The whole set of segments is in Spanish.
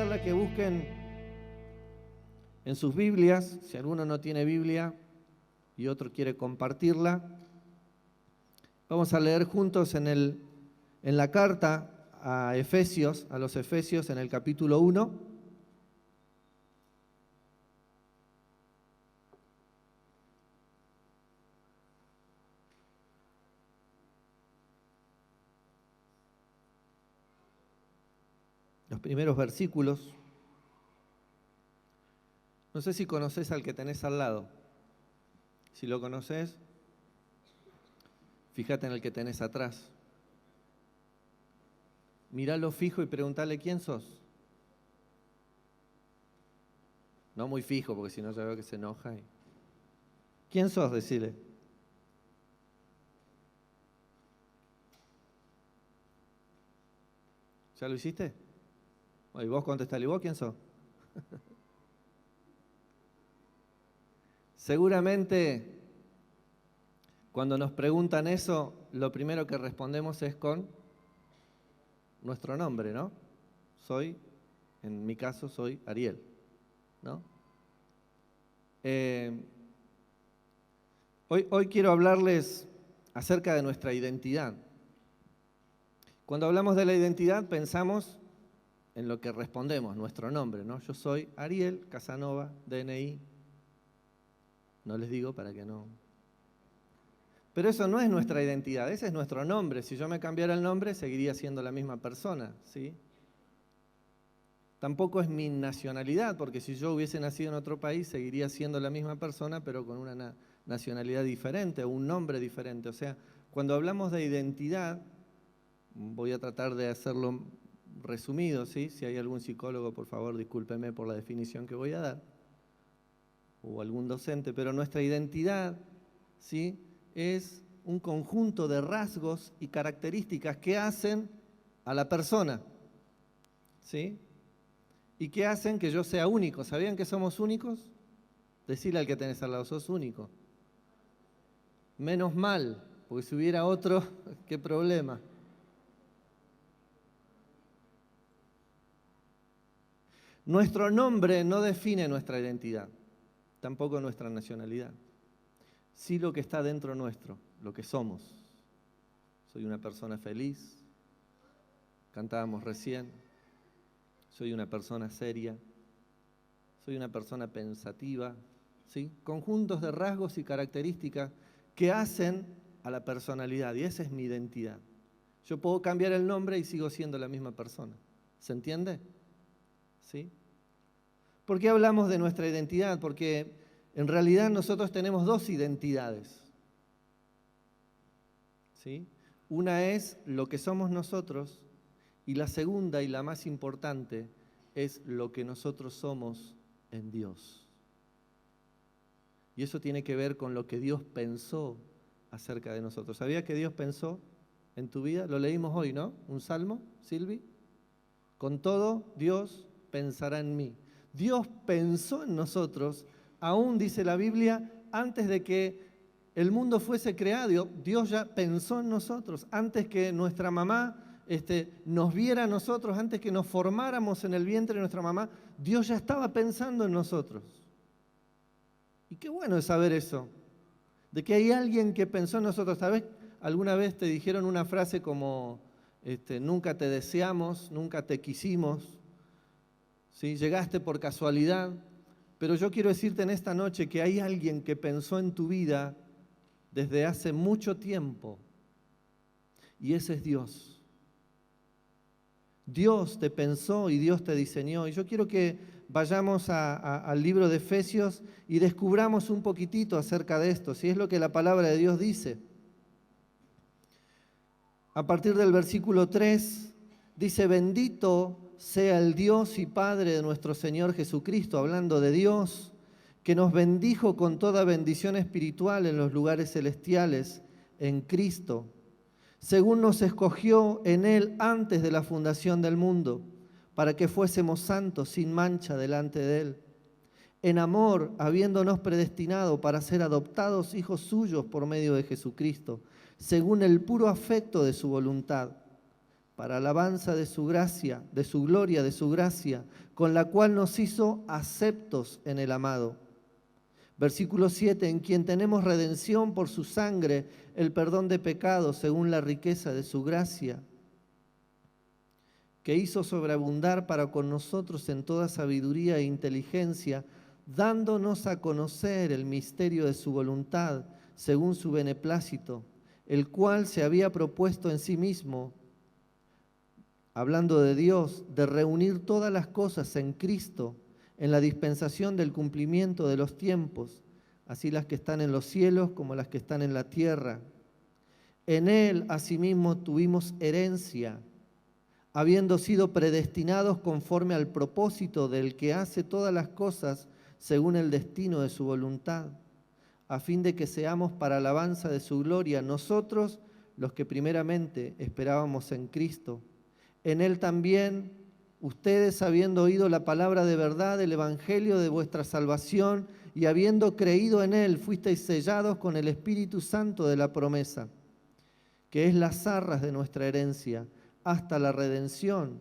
invitarla a que busquen en sus Biblias, si alguno no tiene Biblia y otro quiere compartirla. Vamos a leer juntos en la carta a Efesios, a los Efesios, en el capítulo 1. Los primeros versículos. No sé si conoces al que tenés al lado. Si lo conoces, fíjate en el que tenés atrás. Míralo fijo y preguntale quién sos. No muy fijo, porque si no ya veo que se enoja. ¿Quién sos? Decile. ¿Ya lo hiciste? Y vos contestale, ¿y vos quién sos? Seguramente cuando nos preguntan eso, lo primero que respondemos es con nuestro nombre, ¿no? En mi caso, soy Ariel, ¿no? Hoy quiero hablarles acerca de nuestra identidad. Cuando hablamos de la identidad, pensamos en lo que respondemos, nuestro nombre, ¿no? Yo soy Ariel Casanova, DNI. No les digo para que no. Pero eso no es nuestra identidad, ese es nuestro nombre. Si yo me cambiara el nombre, seguiría siendo la misma persona, ¿sí? Tampoco es mi nacionalidad, porque si yo hubiese nacido en otro país, seguiría siendo la misma persona, pero con una nacionalidad diferente o un nombre diferente. O sea, cuando hablamos de identidad, voy a tratar de hacerlo resumido, ¿sí? Si hay algún psicólogo, por favor, discúlpeme por la definición que voy a dar, o algún docente, pero nuestra identidad, ¿sí?, es un conjunto de rasgos y características que hacen a la persona, ¿sí? Y que hacen que yo sea único. ¿Sabían que somos únicos? Decile al que tenés al lado, sos único. Menos mal, porque si hubiera otro, qué problema. Nuestro nombre no define nuestra identidad, tampoco nuestra nacionalidad. Sí lo que está dentro nuestro, lo que somos. Soy una persona feliz, cantábamos recién. Soy una persona seria, soy una persona pensativa, ¿sí? Conjuntos de rasgos y características que hacen a la personalidad, y esa es mi identidad. Yo puedo cambiar el nombre y sigo siendo la misma persona. ¿Se entiende? ¿Sí? ¿Por qué hablamos de nuestra identidad? Porque en realidad nosotros tenemos dos identidades, ¿sí? Una es lo que somos nosotros, y la segunda y la más importante es lo que nosotros somos en Dios. Y eso tiene que ver con lo que Dios pensó acerca de nosotros. ¿Sabías que Dios pensó en tu vida? Lo leímos hoy, ¿no? Un salmo, Silvi. Con todo, Dios pensará en mí. Dios pensó en nosotros, aún dice la Biblia, antes de que el mundo fuese creado. Dios ya pensó en nosotros, antes que nuestra mamá nos viera a nosotros, antes que nos formáramos en el vientre de nuestra mamá, Dios ya estaba pensando en nosotros. Y qué bueno es saber eso, de que hay alguien que pensó en nosotros. ¿Sabes? Alguna vez te dijeron una frase como, nunca te deseamos, nunca te quisimos, ¿sí? Llegaste por casualidad, pero yo quiero decirte en esta noche que hay alguien que pensó en tu vida desde hace mucho tiempo, y ese es Dios. Dios te pensó y Dios te diseñó. Y yo quiero que vayamos al libro de Efesios y descubramos un poquitito acerca de esto, si es lo que la palabra de Dios dice. A partir del versículo 3, dice: bendito sea el Dios y Padre de nuestro Señor Jesucristo, hablando de Dios, que nos bendijo con toda bendición espiritual en los lugares celestiales, en Cristo, según nos escogió en Él antes de la fundación del mundo, para que fuésemos santos sin mancha delante de Él. En amor, habiéndonos predestinado para ser adoptados hijos suyos por medio de Jesucristo, según el puro afecto de su voluntad, para alabanza de su gracia, de su gloria, de su gracia, con la cual nos hizo aceptos en el amado. Versículo 7, en quien tenemos redención por su sangre, el perdón de pecados según la riqueza de su gracia, que hizo sobreabundar para con nosotros en toda sabiduría e inteligencia, dándonos a conocer el misterio de su voluntad, según su beneplácito, el cual se había propuesto en sí mismo, hablando de Dios, de reunir todas las cosas en Cristo, en la dispensación del cumplimiento de los tiempos, así las que están en los cielos como las que están en la tierra. En Él, asimismo, tuvimos herencia, habiendo sido predestinados conforme al propósito del que hace todas las cosas según el destino de su voluntad, a fin de que seamos para alabanza de su gloria, nosotros los que primeramente esperábamos en Cristo. En Él también, ustedes, habiendo oído la palabra de verdad, el evangelio de vuestra salvación, y habiendo creído en Él, fuisteis sellados con el Espíritu Santo de la promesa, que es las arras de nuestra herencia, hasta la redención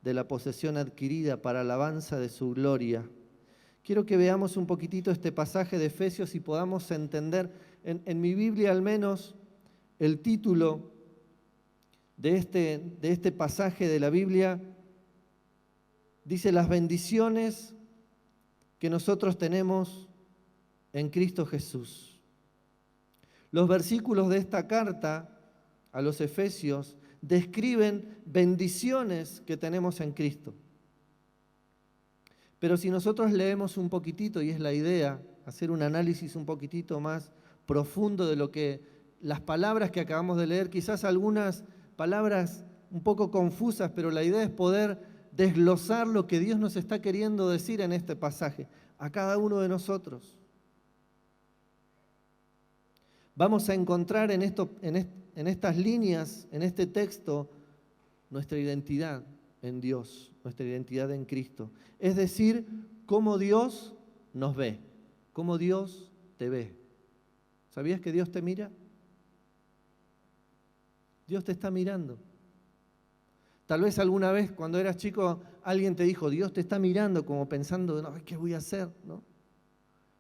de la posesión adquirida para alabanza de su gloria. Quiero que veamos un poquitito este pasaje de Efesios y podamos entender, en mi Biblia al menos, el título de este pasaje de la Biblia dice: las bendiciones que nosotros tenemos en Cristo Jesús. Los versículos de esta carta a los Efesios describen bendiciones que tenemos en Cristo. Pero si nosotros leemos un poquitito, y es la idea, hacer un análisis un poquitito más profundo de lo que las palabras que acabamos de leer, quizás algunas palabras un poco confusas, pero la idea es poder desglosar lo que Dios nos está queriendo decir en este pasaje, a cada uno de nosotros. Vamos a encontrar en estas líneas, en este texto, nuestra identidad en Dios, nuestra identidad en Cristo. Es decir, cómo Dios nos ve, cómo Dios te ve. ¿Sabías que Dios te mira? Dios te está mirando. Tal vez alguna vez cuando eras chico alguien te dijo, Dios te está mirando, como pensando, no, ¿qué voy a hacer?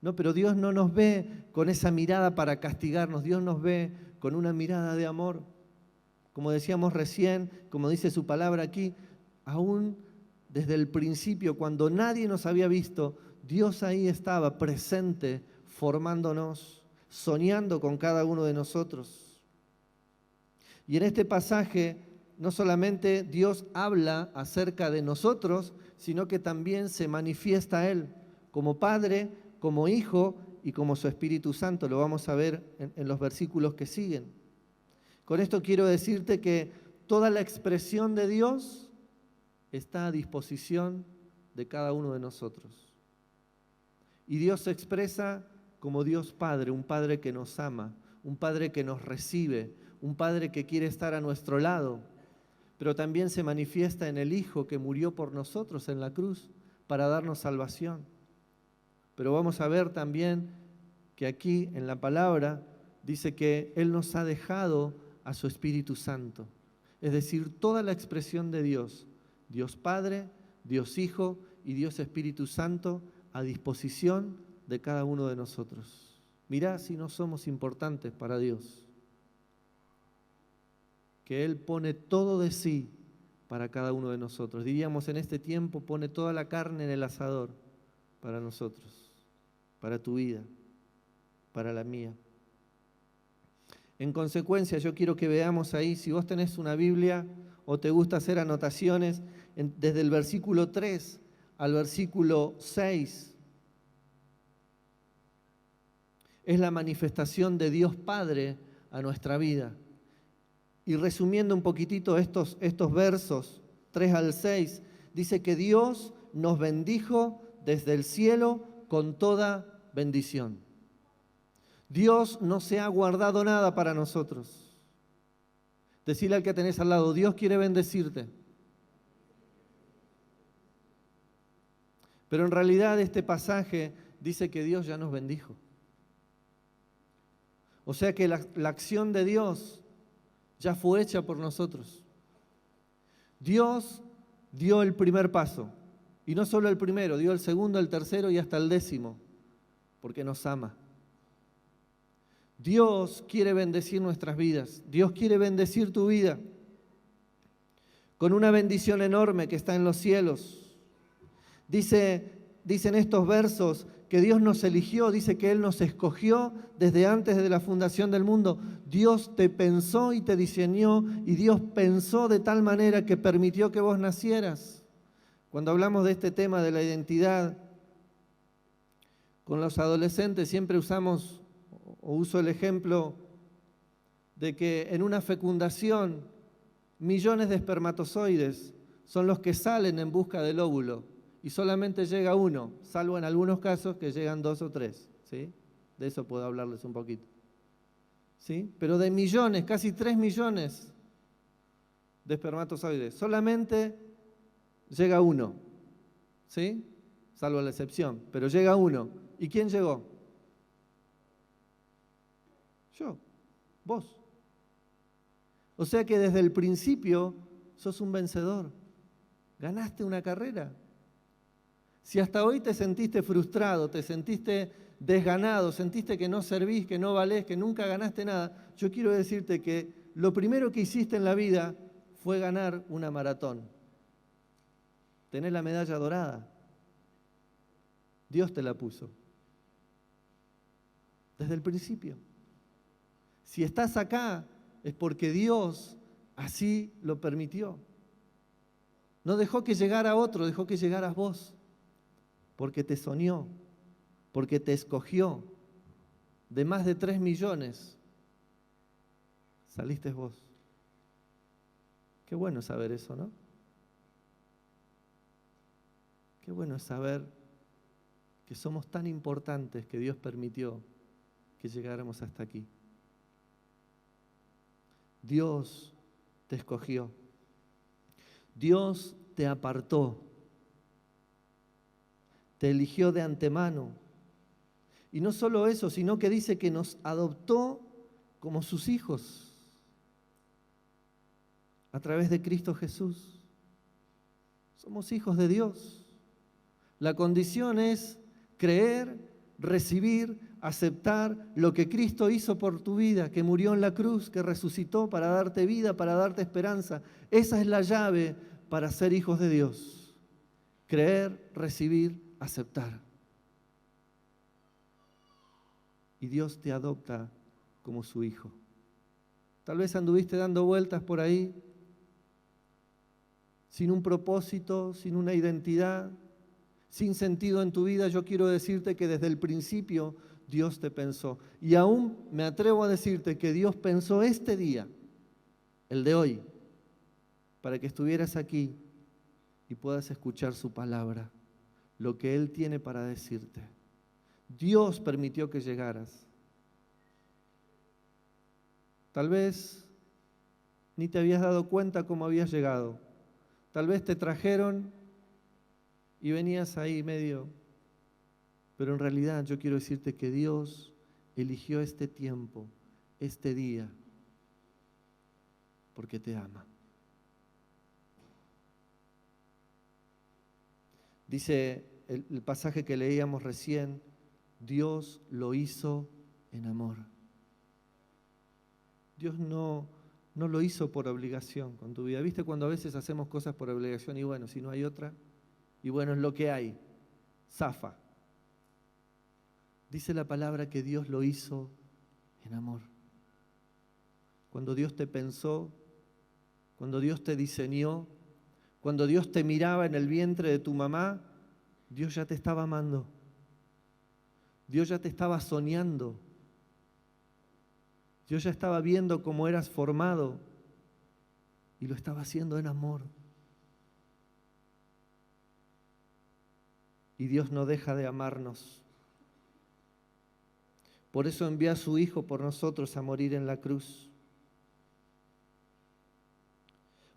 No, pero Dios no nos ve con esa mirada para castigarnos, Dios nos ve con una mirada de amor. Como decíamos recién, como dice su palabra aquí, aún desde el principio, cuando nadie nos había visto, Dios ahí estaba presente, formándonos, soñando con cada uno de nosotros. Y en este pasaje, no solamente Dios habla acerca de nosotros, sino que también se manifiesta a Él como Padre, como Hijo y como su Espíritu Santo. Lo vamos a ver en los versículos que siguen. Con esto quiero decirte que toda la expresión de Dios está a disposición de cada uno de nosotros. Y Dios se expresa como Dios Padre, un Padre que nos ama, un Padre que nos recibe, un Padre que quiere estar a nuestro lado, pero también se manifiesta en el Hijo que murió por nosotros en la cruz para darnos salvación. Pero vamos a ver también que aquí en la palabra dice que Él nos ha dejado a su Espíritu Santo, es decir, toda la expresión de Dios, Dios Padre, Dios Hijo y Dios Espíritu Santo a disposición de cada uno de nosotros. Mirá si no somos importantes para Dios, que Él pone todo de sí para cada uno de nosotros. Diríamos en este tiempo, pone toda la carne en el asador para nosotros, para tu vida, para la mía. En consecuencia, yo quiero que veamos ahí, si vos tenés una Biblia o te gusta hacer anotaciones, desde el versículo 3 al versículo 6, es la manifestación de Dios Padre a nuestra vida. Y resumiendo un poquitito estos versos, 3 al 6, dice que Dios nos bendijo desde el cielo con toda bendición. Dios no se ha guardado nada para nosotros. Decile al que tenés al lado, Dios quiere bendecirte. Pero en realidad este pasaje dice que Dios ya nos bendijo. O sea que la acción de Dios ya fue hecha por nosotros. Dios dio el primer paso, y no solo el primero, dio el segundo, el tercero y hasta el 10º, porque nos ama. Dios quiere bendecir nuestras vidas, Dios quiere bendecir tu vida con una bendición enorme que está en los cielos. Dicen estos versos que Dios nos eligió, dice que Él nos escogió desde antes de la fundación del mundo. Dios te pensó y te diseñó, y Dios pensó de tal manera que permitió que vos nacieras. Cuando hablamos de este tema de la identidad, con los adolescentes siempre uso el ejemplo de que en una fecundación millones de espermatozoides son los que salen en busca del óvulo y solamente llega uno, salvo en algunos casos que llegan 2 o 3, ¿sí? De eso puedo hablarles un poquito, ¿sí? Pero de millones, casi 3 millones de espermatozoides, solamente llega uno, ¿sí? Salvo la excepción, pero llega uno. ¿Y quién llegó? Yo, vos. O sea que desde el principio sos un vencedor. Ganaste una carrera. Si hasta hoy te sentiste frustrado, te sentiste desganado, sentiste que no servís, que no valés, que nunca ganaste nada, yo quiero decirte que lo primero que hiciste en la vida fue ganar una maratón. Tenés la medalla dorada. Dios te la puso. Desde el principio. Si estás acá es porque Dios así lo permitió. No dejó que llegara otro, dejó que llegaras vos. Porque te soñó, porque te escogió. De más de 3 millones, saliste vos. Qué bueno saber eso, ¿no? Qué bueno saber que somos tan importantes que Dios permitió que llegáramos hasta aquí. Dios te escogió. Dios te apartó. Te eligió de antemano. Y no solo eso, sino que dice que nos adoptó como sus hijos a través de Cristo Jesús. Somos hijos de Dios. La condición es creer, recibir, aceptar lo que Cristo hizo por tu vida, que murió en la cruz, que resucitó para darte vida, para darte esperanza. Esa es la llave para ser hijos de Dios. Creer, recibir, aceptar. Y Dios te adopta como su hijo. Tal vez anduviste dando vueltas por ahí, sin un propósito, sin una identidad, sin sentido en tu vida. Yo quiero decirte que desde el principio Dios te pensó. Y aún me atrevo a decirte que Dios pensó este día, el de hoy, para que estuvieras aquí y puedas escuchar su palabra, lo que Él tiene para decirte. Dios permitió que llegaras. Tal vez ni te habías dado cuenta cómo habías llegado. Tal vez te trajeron y venías ahí medio. Pero en realidad yo quiero decirte que Dios eligió este tiempo, este día, porque te ama. Dice el pasaje que leíamos recién, Dios lo hizo en amor. Dios no lo hizo por obligación con tu vida. ¿Viste cuando a veces hacemos cosas por obligación y bueno, si no hay otra? Y bueno, es lo que hay. Zafa. Dice la palabra que Dios lo hizo en amor. Cuando Dios te pensó, cuando Dios te diseñó, cuando Dios te miraba en el vientre de tu mamá, Dios ya te estaba amando. Dios ya te estaba soñando. Dios ya estaba viendo cómo eras formado y lo estaba haciendo en amor. Y Dios no deja de amarnos. Por eso envió a su Hijo por nosotros a morir en la cruz.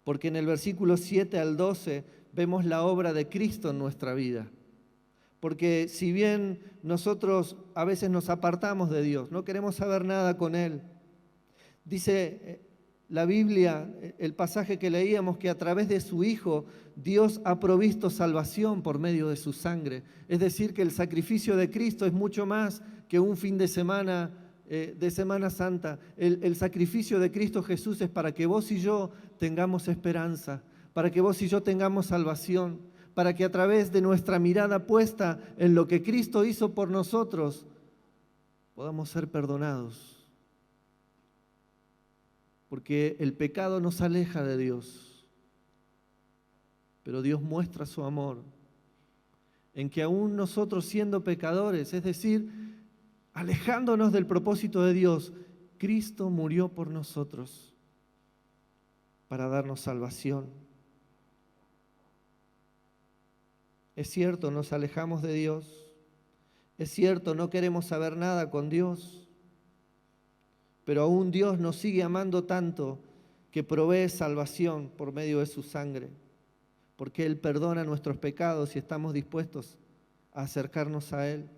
Porque en el versículo 7 al 12 vemos la obra de Cristo en nuestra vida. Porque si bien nosotros a veces nos apartamos de Dios, no queremos saber nada con Él, dice la Biblia, el pasaje que leíamos, que a través de su Hijo Dios ha provisto salvación por medio de su sangre. Es decir, que el sacrificio de Cristo es mucho más que un fin de Semana Santa. El sacrificio de Cristo Jesús es para que vos y yo tengamos esperanza, para que vos y yo tengamos salvación, para que a través de nuestra mirada puesta en lo que Cristo hizo por nosotros, podamos ser perdonados. Porque el pecado nos aleja de Dios, pero Dios muestra su amor en que aún nosotros siendo pecadores, es decir, alejándonos del propósito de Dios, Cristo murió por nosotros para darnos salvación. Es cierto, nos alejamos de Dios. Es cierto, no queremos saber nada con Dios. Pero aún Dios nos sigue amando tanto que provee salvación por medio de su sangre, porque Él perdona nuestros pecados y estamos dispuestos a acercarnos a Él.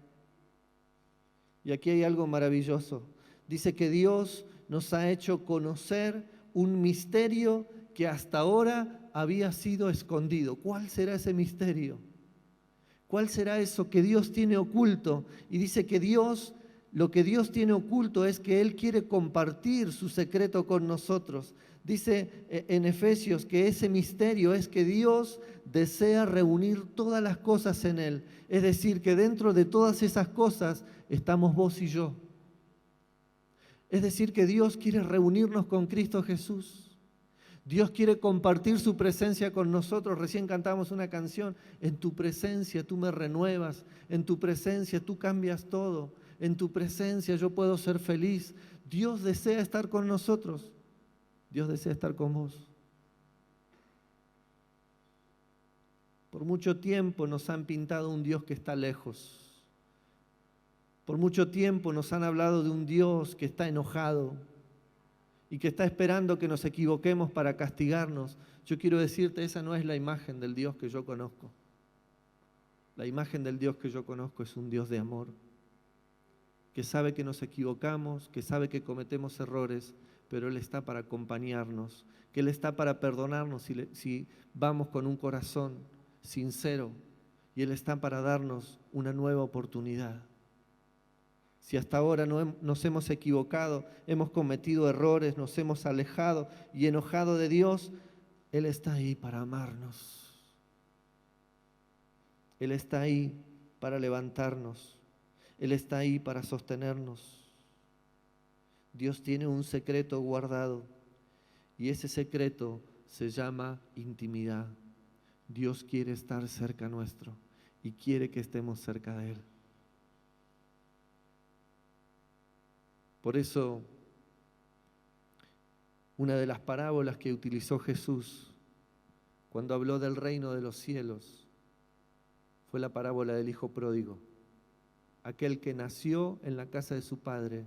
Y aquí hay algo maravilloso. Dice que Dios nos ha hecho conocer un misterio que hasta ahora había sido escondido. ¿Cuál será ese misterio? ¿Cuál será eso que Dios tiene oculto? Y dice que lo que Dios tiene oculto es que Él quiere compartir su secreto con nosotros. Dice en Efesios que ese misterio es que Dios desea reunir todas las cosas en Él. Es decir, que dentro de todas esas cosas estamos vos y yo. Es decir, que Dios quiere reunirnos con Cristo Jesús. Dios quiere compartir su presencia con nosotros. Recién cantamos una canción, en tu presencia tú me renuevas, en tu presencia tú cambias todo, en tu presencia yo puedo ser feliz. Dios desea estar con nosotros, Dios desea estar con vos. Por mucho tiempo nos han pintado un Dios que está lejos. Por mucho tiempo nos han hablado de un Dios que está enojado y que está esperando que nos equivoquemos para castigarnos. Yo quiero decirte, esa no es la imagen del Dios que yo conozco. La imagen del Dios que yo conozco es un Dios de amor, que sabe que nos equivocamos, que sabe que cometemos errores, pero Él está para acompañarnos, que Él está para perdonarnos si vamos con un corazón sincero, y Él está para darnos una nueva oportunidad. Si hasta ahora nos hemos equivocado, hemos cometido errores, nos hemos alejado y enojado de Dios, Él está ahí para amarnos. Él está ahí para levantarnos. Él está ahí para sostenernos. Dios tiene un secreto guardado y ese secreto se llama intimidad. Dios quiere estar cerca nuestro y quiere que estemos cerca de Él. Por eso, una de las parábolas que utilizó Jesús cuando habló del reino de los cielos fue la parábola del hijo pródigo, aquel que nació en la casa de su padre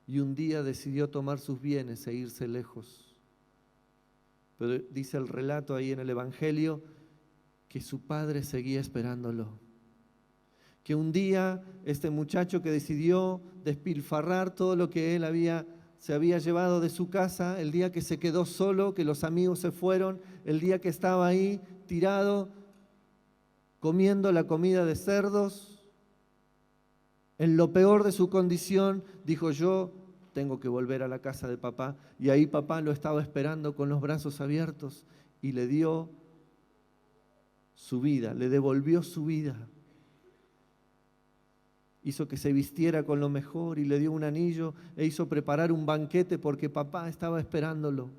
y un día decidió tomar sus bienes e irse lejos. Pero dice el relato ahí en el Evangelio que su padre seguía esperándolo. Que un día este muchacho que decidió despilfarrar todo lo que él se había llevado de su casa, el día que se quedó solo, que los amigos se fueron, el día que estaba ahí tirado, comiendo la comida de cerdos, en lo peor de su condición, dijo: yo tengo que volver a la casa de papá. Y ahí papá lo estaba esperando con los brazos abiertos y le dio su vida, le devolvió su vida. Hizo que se vistiera con lo mejor y le dio un anillo e hizo preparar un banquete porque papá estaba esperándolo.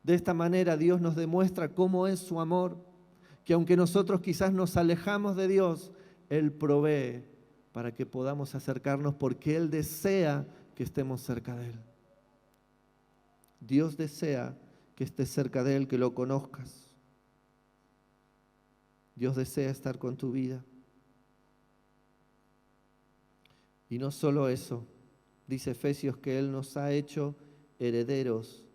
De esta manera Dios nos demuestra cómo es su amor, que aunque nosotros quizás nos alejamos de Dios, Él provee para que podamos acercarnos porque Él desea que estemos cerca de Él. Dios desea que estés cerca de Él, que lo conozcas. Dios desea estar con tu vida. Y no solo eso, dice Efesios que Él nos ha hecho herederos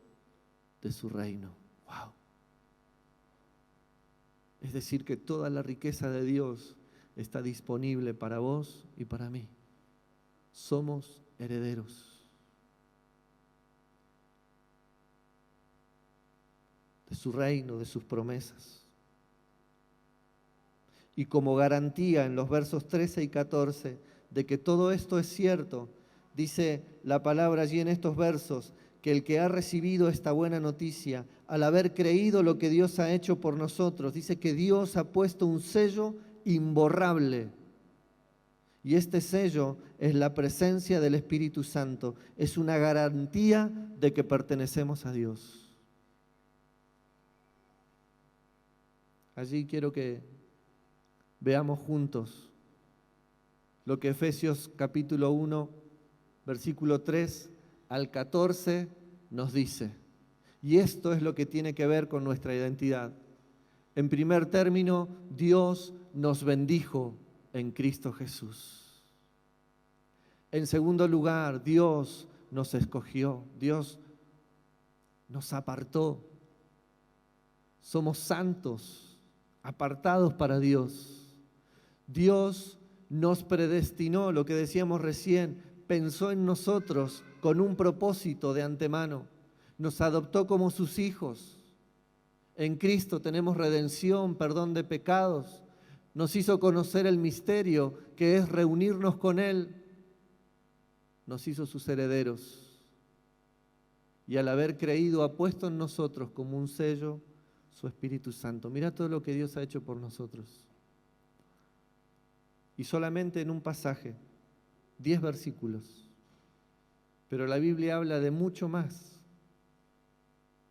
de su reino. ¡Wow! Es decir, que toda la riqueza de Dios está disponible para vos y para mí. Somos herederos. de su reino, de sus promesas. Y como garantía en los versos 13 y 14 de que todo esto es cierto, dice la palabra allí en estos versos, que el que ha recibido esta buena noticia, al haber creído lo que Dios ha hecho por nosotros, dice que Dios ha puesto un sello imborrable. Y este sello es la presencia del Espíritu Santo. Es una garantía de que pertenecemos a Dios. Allí quiero que veamos juntos lo que Efesios capítulo 1, versículo 3 al 14 nos dice. Y esto es lo que tiene que ver con nuestra identidad. En primer término, Dios nos bendijo en Cristo Jesús. En segundo lugar, Dios nos escogió, Dios nos apartó. Somos santos, apartados para Dios. Dios nos predestinó, lo que decíamos recién, pensó en nosotros con un propósito de antemano. Nos adoptó como sus hijos. En Cristo tenemos redención, perdón de pecados. Nos hizo conocer el misterio que es reunirnos con Él. Nos hizo sus herederos. Y al haber creído ha puesto en nosotros como un sello su Espíritu Santo. Mira todo lo que Dios ha hecho por nosotros. Y solamente en un pasaje, 10 versículos. Pero la Biblia habla de mucho más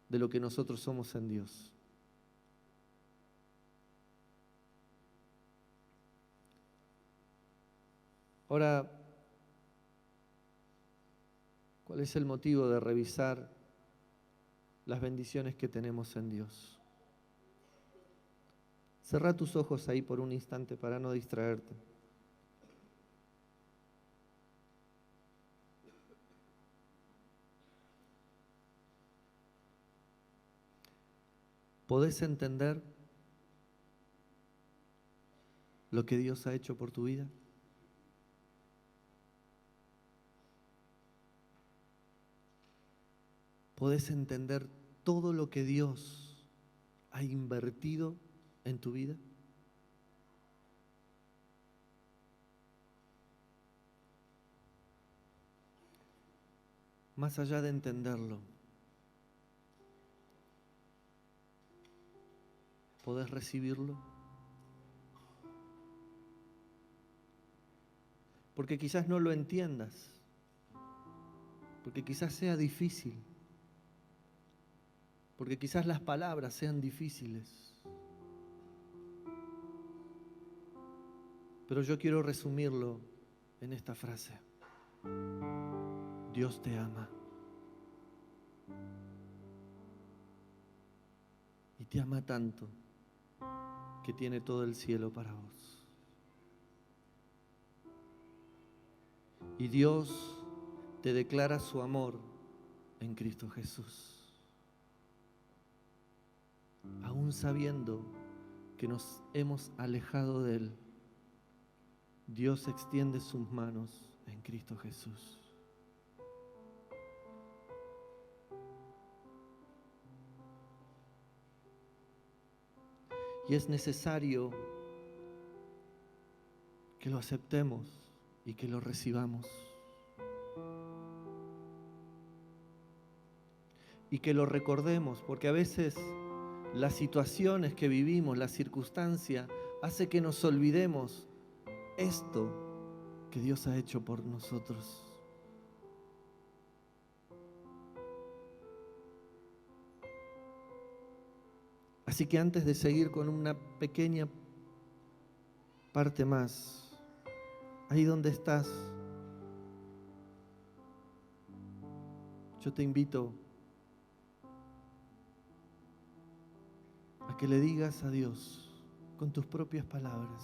de lo que nosotros somos en Dios. Ahora, ¿cuál es el motivo de revisar las bendiciones que tenemos en Dios? Cerrá tus ojos ahí por un instante para no distraerte. ¿Podés entender lo que Dios ha hecho por tu vida? ¿Podés entender todo lo que Dios ha invertido en tu vida? Más allá de entenderlo, ¿podés recibirlo? Porque quizás no lo entiendas, porque quizás sea difícil, porque quizás las palabras sean difíciles. Pero yo quiero resumirlo en esta frase. Dios te ama. Y te ama tanto que tiene todo el cielo para vos. Y Dios te declara su amor en Cristo Jesús. Aún sabiendo que nos hemos alejado de Él, Dios extiende sus manos en Cristo Jesús. Y es necesario que lo aceptemos y que lo recibamos. Y que lo recordemos, porque a veces las situaciones que vivimos, la circunstancia, hace que nos olvidemos esto que Dios ha hecho por nosotros. Así que antes de seguir con una pequeña parte más, ahí donde estás, yo te invito a que le digas a Dios con tus propias palabras: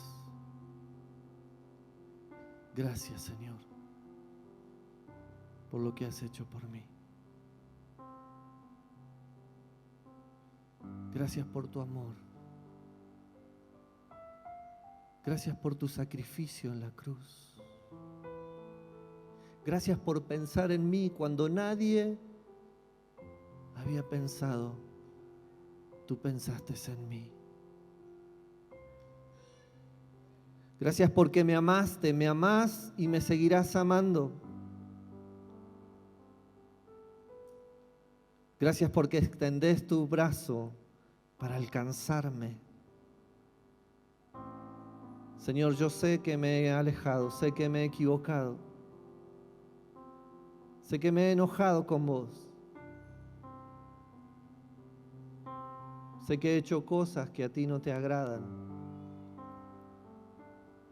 gracias, Señor, por lo que has hecho por mí. Gracias por tu amor. Gracias por tu sacrificio en la cruz. Gracias por pensar en mí cuando nadie había pensado tú pensaste en mí. Gracias porque me amaste, me amás y me seguirás amando. Gracias porque extendés tu brazo para alcanzarme. Señor, yo sé que me he alejado, sé que me he equivocado, sé que me he enojado con vos, sé que he hecho cosas que a ti no te agradan,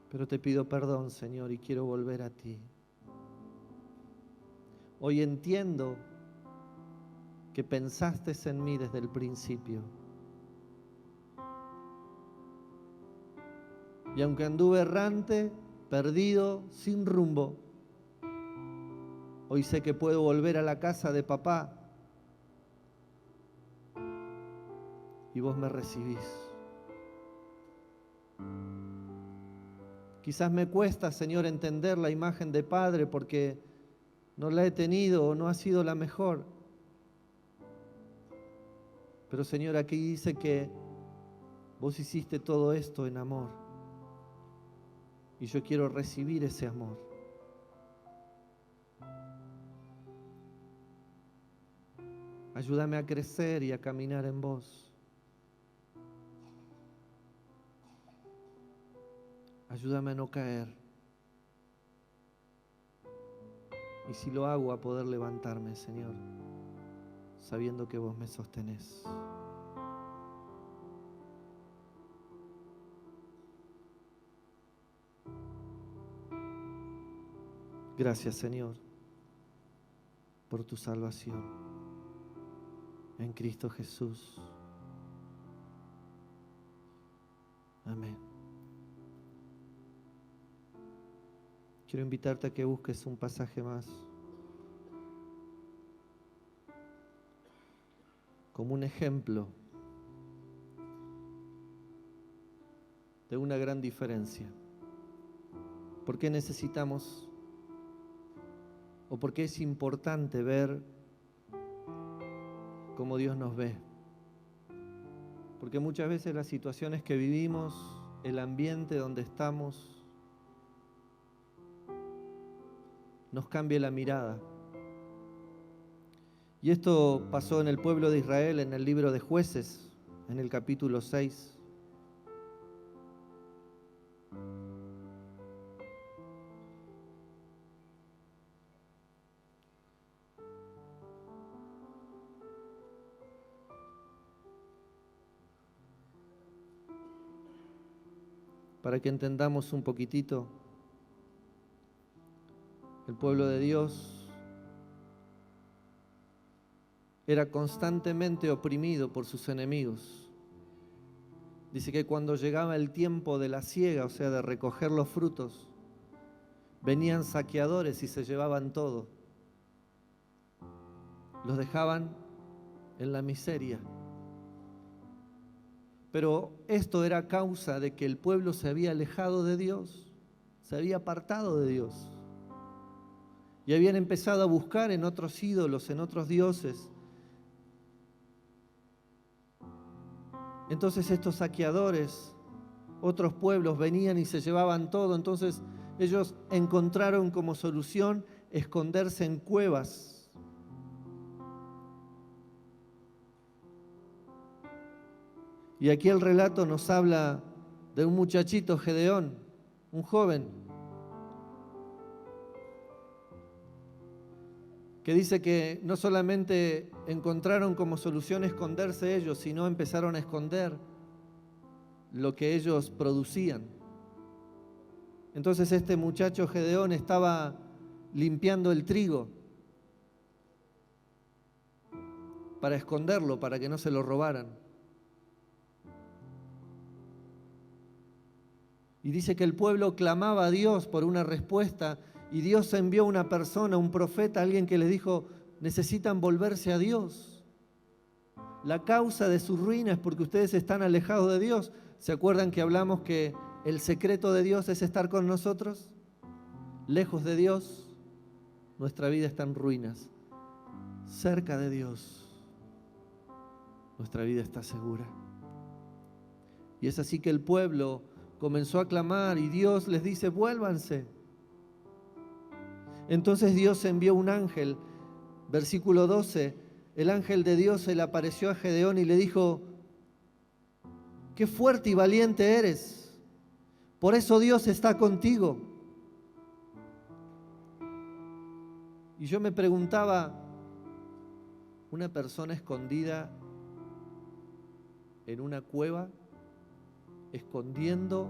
pero te pido perdón, Señor, y quiero volver a ti. Hoy entiendo que pensaste en mí desde el principio. Y aunque anduve errante, perdido, sin rumbo, hoy sé que puedo volver a la casa de papá y vos me recibís. Quizás me cuesta, Señor, entender la imagen de padre porque no la he tenido o no ha sido la mejor. Pero Señor, aquí dice que vos hiciste todo esto en amor. Y yo quiero recibir ese amor. Ayúdame a crecer y a caminar en vos. Ayúdame a no caer. Y si lo hago, a poder levantarme, Señor, sabiendo que vos me sostenés. Gracias, Señor, por tu salvación en Cristo Jesús. Amén. Quiero invitarte a que busques un pasaje más como un ejemplo de una gran diferencia. ¿Por qué necesitamos o por qué es importante ver cómo Dios nos ve? Porque muchas veces las situaciones que vivimos, el ambiente donde estamos, nos cambia la mirada. Y esto pasó en el pueblo de Israel en el libro de Jueces, en el capítulo 6. Para que entendamos un poquitito, el pueblo de Dios era constantemente oprimido por sus enemigos. Dice que cuando llegaba el tiempo de la siega, o sea, de recoger los frutos, venían saqueadores y se llevaban todo. Los dejaban en la miseria. Pero esto era causa de que el pueblo se había alejado de Dios, se había apartado de Dios. Y habían empezado a buscar en otros ídolos, en otros dioses. Entonces estos saqueadores, otros pueblos venían y se llevaban todo. Entonces ellos encontraron como solución esconderse en cuevas. Y aquí el relato nos habla de un muchachito, Gedeón, un joven, que dice que no solamente encontraron como solución esconderse ellos, sino empezaron a esconder lo que ellos producían. Entonces este muchacho Gedeón estaba limpiando el trigo para esconderlo, para que no se lo robaran. Y dice que el pueblo clamaba a Dios por una respuesta. Y Dios envió una persona, un profeta, alguien que les dijo, necesitan volverse a Dios. La causa de su ruina es porque ustedes están alejados de Dios. ¿Se acuerdan que hablamos que el secreto de Dios es estar con nosotros? Lejos de Dios, nuestra vida está en ruinas. Cerca de Dios, nuestra vida está segura. Y es así que el pueblo comenzó a clamar y Dios les dice: vuélvanse. Entonces Dios envió un ángel. Versículo 12, el ángel de Dios se le apareció a Gedeón y le dijo: qué fuerte y valiente eres, por eso Dios está contigo. Y yo me preguntaba, ¿una persona escondida en una cueva, escondiendo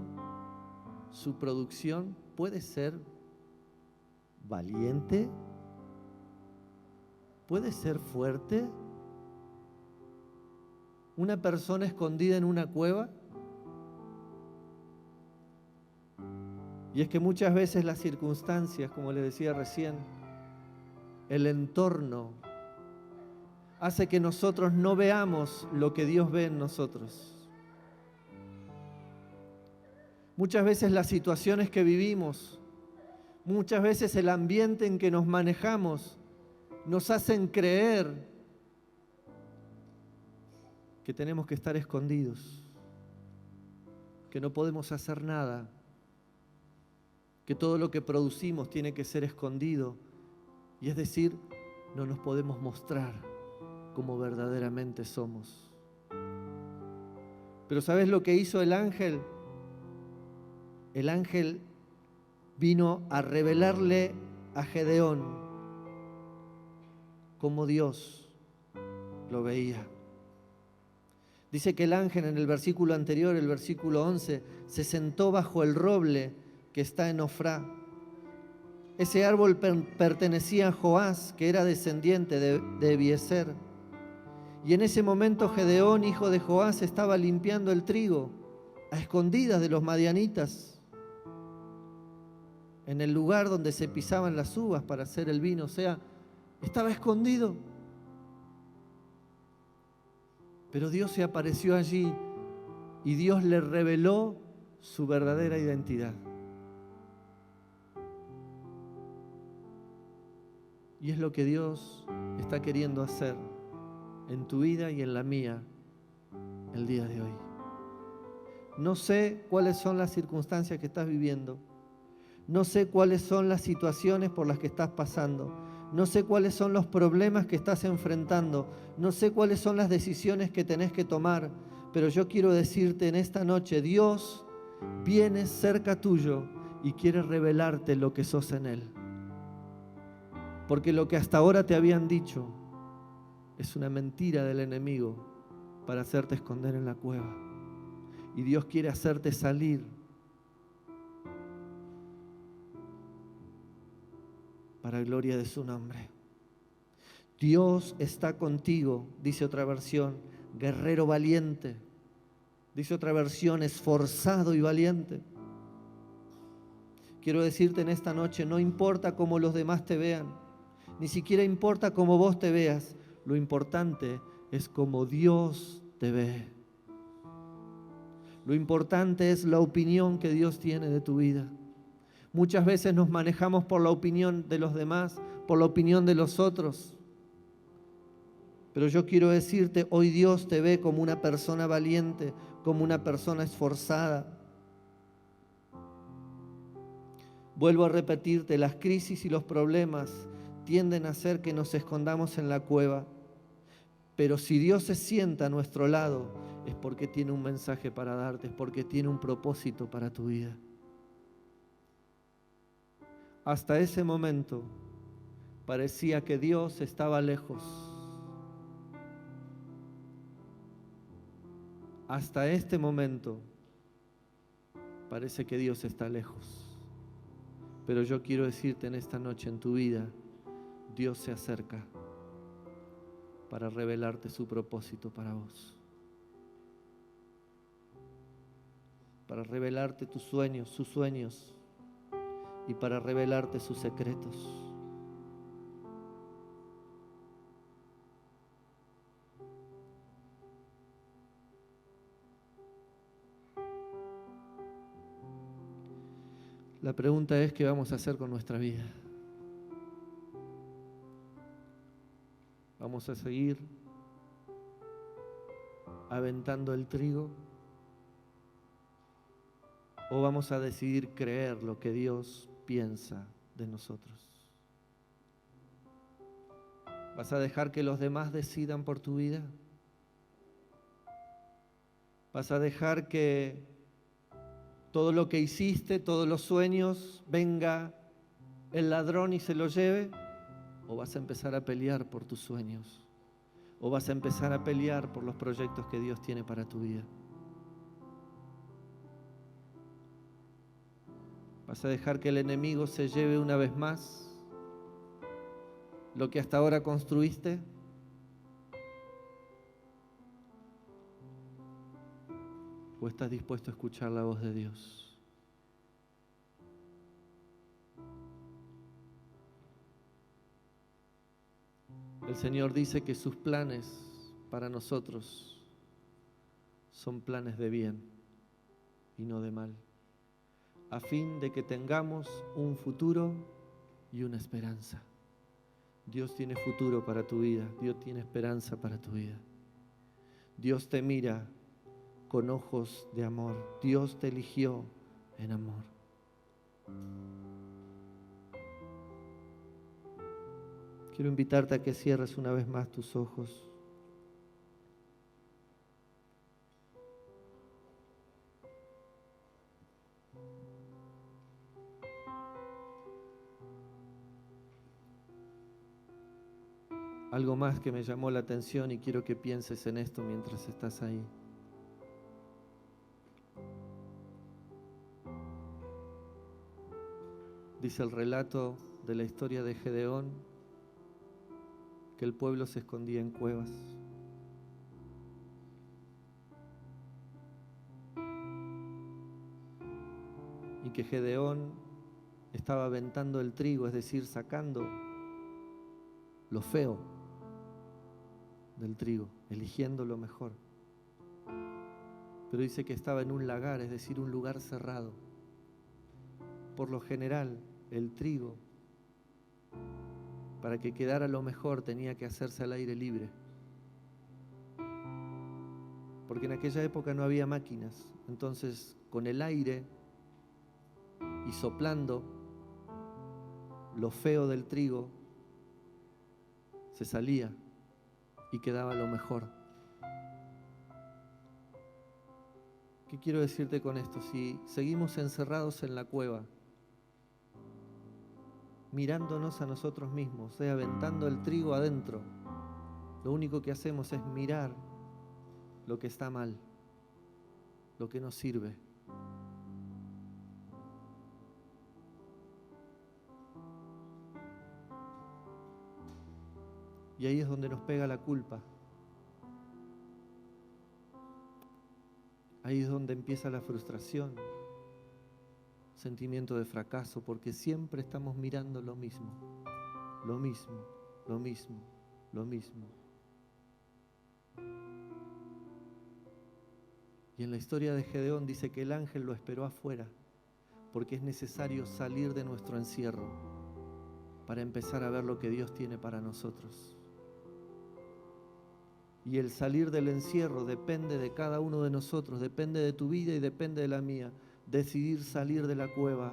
su producción, puede ser valiente? ¿Puede ser fuerte? ¿Una persona escondida en una cueva? Y es que muchas veces las circunstancias, como les decía recién, el entorno hace que nosotros no veamos lo que Dios ve en nosotros. Muchas veces las situaciones que vivimos, muchas veces el ambiente en que nos manejamos, nos hacen creer que tenemos que estar escondidos, que no podemos hacer nada, que todo lo que producimos tiene que ser escondido, y es decir, no nos podemos mostrar como verdaderamente somos. Pero ¿sabes lo que hizo el ángel? El ángel vino a revelarle a Gedeón cómo Dios lo veía. Dice que el ángel en el versículo anterior, el versículo 11, se sentó bajo el roble que está en Ofrá. Ese árbol pertenecía a Joás, que era descendiente de Ebiezer. Y en ese momento Gedeón, hijo de Joás, estaba limpiando el trigo a escondidas de los madianitas, en el lugar donde se pisaban las uvas para hacer el vino. O sea, estaba escondido. Pero Dios se apareció allí y Dios le reveló su verdadera identidad. Y es lo que Dios está queriendo hacer en tu vida y en la mía el día de hoy. No sé cuáles son las circunstancias que estás viviendo. No sé cuáles son las situaciones por las que estás pasando. No sé cuáles son los problemas que estás enfrentando. No sé cuáles son las decisiones que tenés que tomar. Pero yo quiero decirte en esta noche, Dios viene cerca tuyo y quiere revelarte lo que sos en Él. Porque lo que hasta ahora te habían dicho es una mentira del enemigo para hacerte esconder en la cueva. Y Dios quiere hacerte salir para gloria de su nombre. Dios está contigo, dice otra versión, guerrero valiente. Dice otra versión, esforzado y valiente. Quiero decirte en esta noche, no importa cómo los demás te vean, ni siquiera importa cómo vos te veas, lo importante es cómo Dios te ve. Lo importante es la opinión que Dios tiene de tu vida. Muchas veces nos manejamos por la opinión de los demás, por la opinión de los otros. Pero yo quiero decirte, hoy Dios te ve como una persona valiente, como una persona esforzada. Vuelvo a repetirte, las crisis y los problemas tienden a hacer que nos escondamos en la cueva. Pero si Dios se sienta a nuestro lado, es porque tiene un mensaje para darte, es porque tiene un propósito para tu vida. Hasta ese momento parecía que Dios estaba lejos. Hasta este momento parece que Dios está lejos. Pero yo quiero decirte en esta noche, en tu vida, Dios se acerca para revelarte su propósito para vos. Para revelarte tus sueños, sus sueños, y para revelarte sus secretos. La pregunta es, ¿qué vamos a hacer con nuestra vida? ¿Vamos a seguir aventando el trigo? ¿O vamos a decidir creer lo que Dios piensa de nosotros? ¿Vas a dejar que los demás decidan por tu vida? ¿Vas a dejar que todo lo que hiciste, todos los sueños, venga el ladrón y se lo lleve? ¿O vas a empezar a pelear por tus sueños? ¿O vas a empezar a pelear por los proyectos que Dios tiene para tu vida? ¿Vas a dejar que el enemigo se lleve una vez más lo que hasta ahora construiste? ¿O estás dispuesto a escuchar la voz de Dios? El Señor dice que sus planes para nosotros son planes de bien y no de mal, a fin de que tengamos un futuro y una esperanza. Dios tiene futuro para tu vida, Dios tiene esperanza para tu vida. Dios te mira con ojos de amor, Dios te eligió en amor. Quiero invitarte a que cierres una vez más tus ojos. Algo más que me llamó la atención y quiero que pienses en esto mientras estás ahí. Dice el relato de la historia de Gedeón que el pueblo se escondía en cuevas. Y que Gedeón estaba aventando el trigo, es decir, sacando lo feo del trigo, eligiendo lo mejor. Pero dice que estaba en un lagar, es decir, un lugar cerrado. Por lo general, el trigo, para que quedara lo mejor, tenía que hacerse al aire libre. Porque en aquella época no había máquinas. Entonces, con el aire y soplando, lo feo del trigo se salía y quedaba lo mejor. ¿Qué quiero decirte con esto? Si seguimos encerrados en la cueva, mirándonos a nosotros mismos, aventando el trigo adentro, lo único que hacemos es mirar lo que está mal, lo que nos sirve. Y ahí es donde nos pega la culpa. Ahí es donde empieza la frustración, sentimiento de fracaso, porque siempre estamos mirando lo mismo, lo mismo, lo mismo, lo mismo. Y en la historia de Gedeón dice que el ángel lo esperó afuera, porque es necesario salir de nuestro encierro para empezar a ver lo que Dios tiene para nosotros. Y el salir del encierro depende de cada uno de nosotros, depende de tu vida y depende de la mía. Decidir salir de la cueva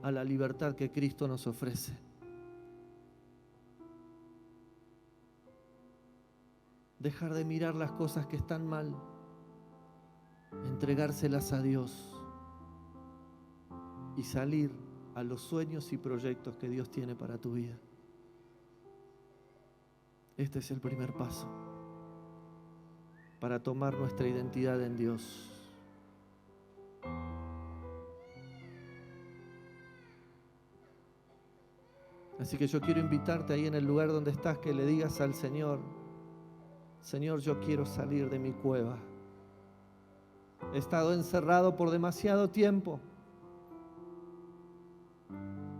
a la libertad que Cristo nos ofrece. Dejar de mirar las cosas que están mal, entregárselas a Dios y salir a los sueños y proyectos que Dios tiene para tu vida. Este es el primer paso para tomar nuestra identidad en Dios. Así que yo quiero invitarte ahí en el lugar donde estás, que le digas al Señor: Señor, yo quiero salir de mi cueva. He estado encerrado por demasiado tiempo.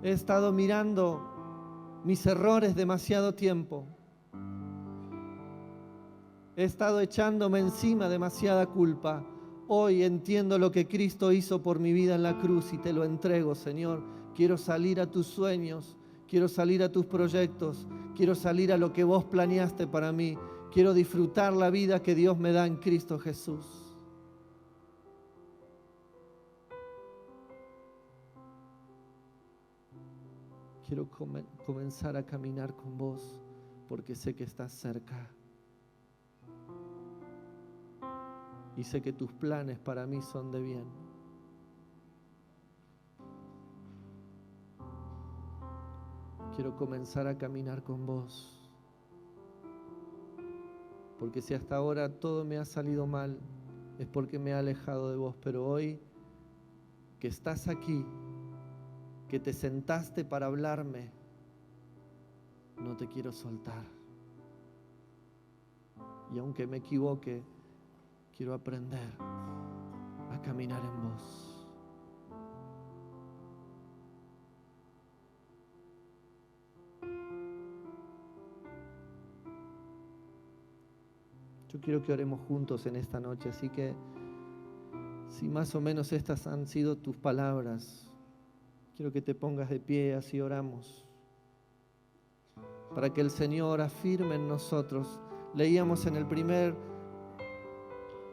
He estado mirando mis errores demasiado tiempo. He estado echándome encima demasiada culpa. Hoy entiendo lo que Cristo hizo por mi vida en la cruz y te lo entrego, Señor. Quiero salir a tus sueños, quiero salir a tus proyectos, quiero salir a lo que vos planeaste para mí. Quiero disfrutar la vida que Dios me da en Cristo Jesús. Quiero comenzar a caminar con vos porque sé que estás cerca. Y sé que tus planes para mí son de bien. Quiero comenzar a caminar con vos. Porque si hasta ahora todo me ha salido mal, es porque me he alejado de vos. Pero hoy que estás aquí, que te sentaste para hablarme, no te quiero soltar. Y aunque me equivoque, quiero aprender a caminar en vos. Yo quiero que oremos juntos en esta noche, así que si más o menos estas han sido tus palabras, quiero que te pongas de pie, así oramos, para que el Señor afirme en nosotros. Leíamos en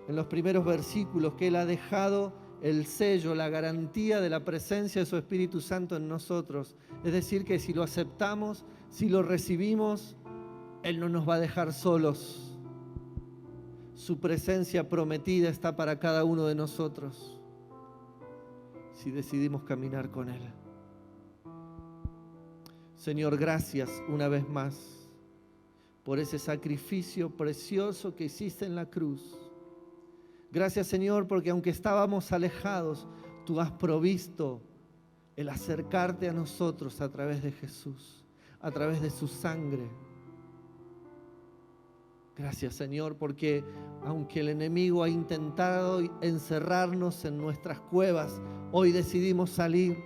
los primeros versículos que Él ha dejado el sello, la garantía de la presencia de su Espíritu Santo en nosotros. Es decir, que si lo aceptamos, si lo recibimos, Él no nos va a dejar solos. Su presencia prometida está para cada uno de nosotros, si decidimos caminar con Él. Señor, gracias una vez más por ese sacrificio precioso que hiciste en la cruz. Gracias, Señor, porque aunque estábamos alejados, tú has provisto el acercarte a nosotros a través de Jesús, a través de su sangre. Gracias, Señor, porque aunque el enemigo ha intentado encerrarnos en nuestras cuevas, hoy decidimos salir.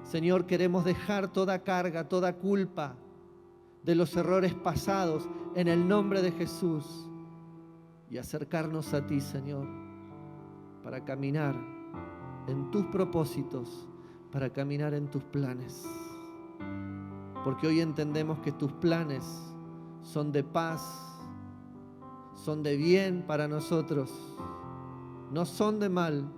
Señor, queremos dejar toda carga, toda culpa de los errores pasados en el nombre de Jesús y acercarnos a ti, Señor, para caminar en tus propósitos, para caminar en tus planes. Porque hoy entendemos que tus planes son de paz, son de bien para nosotros, no son de mal,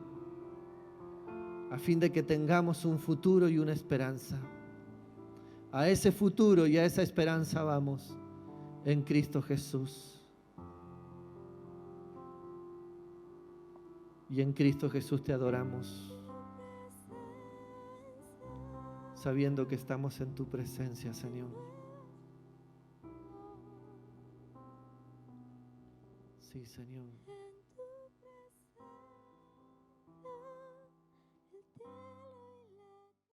a fin de que tengamos un futuro y una esperanza. A ese futuro y a esa esperanza vamos en Cristo Jesús. Y en Cristo Jesús te adoramos, sabiendo que estamos en tu presencia, Señor. Sí, Señor.